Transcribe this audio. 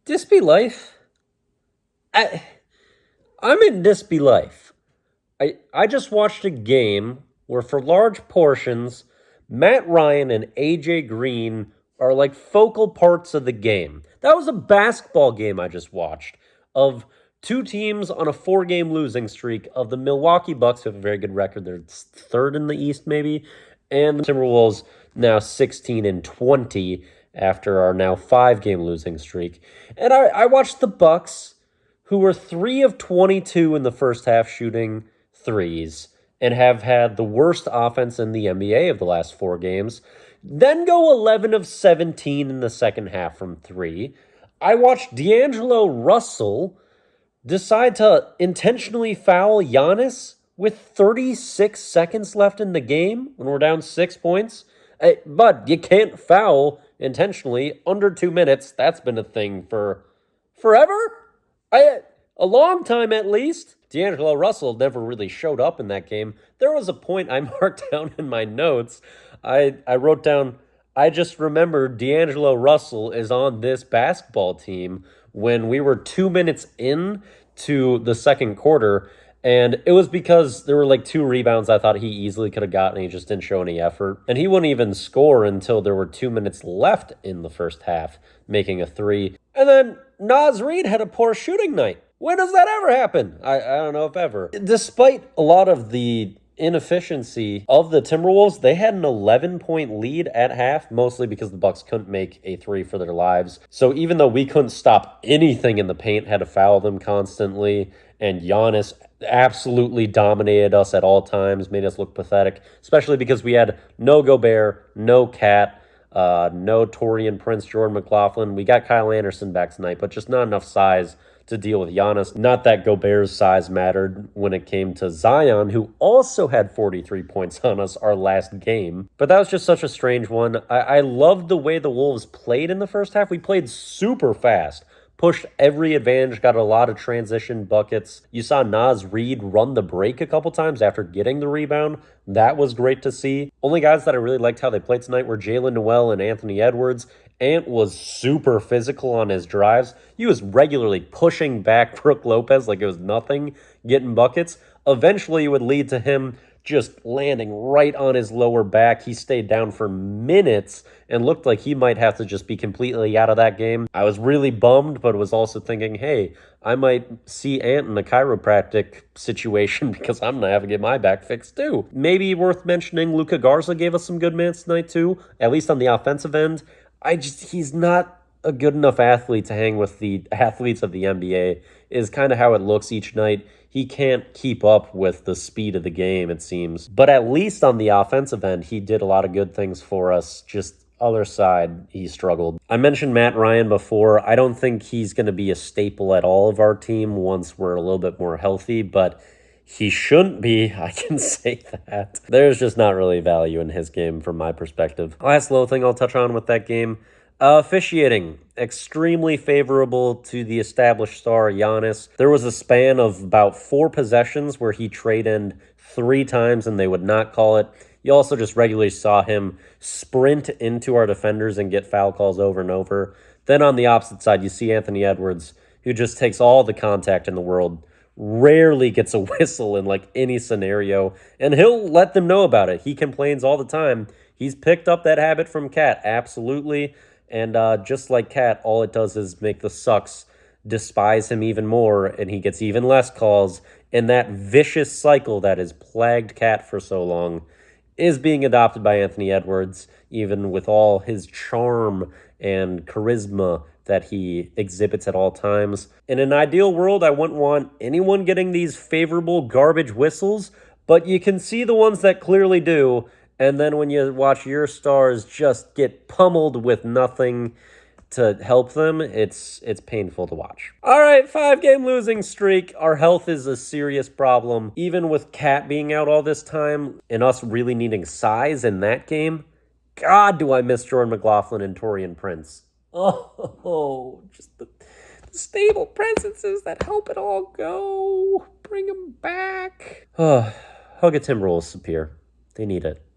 This be life. I, I'm in this be life. I just watched a game where, for large portions, Matt Ryan and AJ Green are like focal parts of the game. That was a basketball game I just watched of two teams on a four-game losing streak of the Milwaukee Bucks, who have a very good record. They're third in the East, maybe, and the Timberwolves now 16 and 20 after our now five-game losing streak. And I watched the Bucks, who were 3 of 22 in the first half shooting threes and have had the worst offense in the NBA of the last four games, then go 11 of 17 in the second half from three. I watched D'Angelo Russell decide to intentionally foul Giannis with 36 seconds left in the game when we're down 6 points. But you can't foul intentionally under 2 minutes. That's been a thing for forever. A long time at least. D'Angelo Russell never really showed up in that game. There was a point I marked down in my notes. I wrote down, I just remembered D'Angelo Russell is on this basketball team when we were 2 minutes in to the second quarter. And it was because there were like 2 rebounds I thought he easily could have gotten. And he just didn't show any effort. And he wouldn't even score until there were 2 minutes left in the first half, making a 3. And then Naz Reid had a poor shooting night. When does that ever happen? I don't know if ever. Despite a lot of the inefficiency of the Timberwolves, they had an 11-point lead at half, mostly because the Bucks couldn't make a 3 for their lives. So even though we couldn't stop anything in the paint, had to foul them constantly, and Giannis absolutely dominated us at all times, made us look pathetic, especially because we had no Gobert, no Cat, no Taurean Prince, Jordan McLaughlin. We got Kyle Anderson back tonight, but just not enough size to deal with Giannis. Not that Gobert's size mattered when it came to Zion, who also had 43 points on us our last game. But that was just such a strange one. I loved the way the Wolves played in the first half. We played super fast. Pushed every advantage, got a lot of transition buckets. You saw Naz Reid run the break a couple times after getting the rebound. That was great to see. Only guys that I really liked how they played tonight were Jalen Noel and Anthony Edwards. Ant was super physical on his drives. He was regularly pushing back Brook Lopez like it was nothing, getting buckets. Eventually, it would lead to him just landing right on his lower back. He stayed down for minutes and looked like he might have to just be completely out of that game. I was really bummed, but was also thinking, hey, I might see Ant in a chiropractic situation because I'm going to have to get my back fixed too. Maybe worth mentioning, Luka Garza gave us some good minutes tonight too, at least on the offensive end. He's not a good enough athlete to hang with the athletes of the NBA, is kind of how it looks each night. He can't keep up with the speed of the game, it seems. But at least on the offensive end, he did a lot of good things for us. Just other side, he struggled. I mentioned Matt Ryan before. I don't think he's going to be a staple at all of our team once we're a little bit more healthy, but he shouldn't be, I can say that. There's just not really value in his game from my perspective. Last little thing I'll touch on with that game. Officiating, extremely favorable to the established star Giannis. There was a span of about 4 possessions where he trade-ended 3 times and they would not call it. You also just regularly saw him sprint into our defenders and get foul calls over and over. Then on the opposite side, you see Anthony Edwards, who just takes all the contact in the world, rarely gets a whistle in like any scenario, and he'll let them know about it. He complains all the time. He's picked up that habit from Cat, absolutely. And just like Cat, all it does is make the Sucks despise him even more, and he gets even less calls. And that vicious cycle that has plagued Cat for so long is being adopted by Anthony Edwards, even with all his charm and charisma that he exhibits at all times. In an ideal world, I wouldn't want anyone getting these favorable garbage whistles, but you can see the ones that clearly do. And then when you watch your stars just get pummeled with nothing to help them, it's painful to watch. All right, 5-game losing streak. Our health is a serious problem. Even with Cat being out all this time and us really needing size in that game, God, do I miss Jordan McLaughlin and Taurean Prince. Oh, just the stable presences that help it all go. Bring them back. Hug a Timberwolves appear. They need it.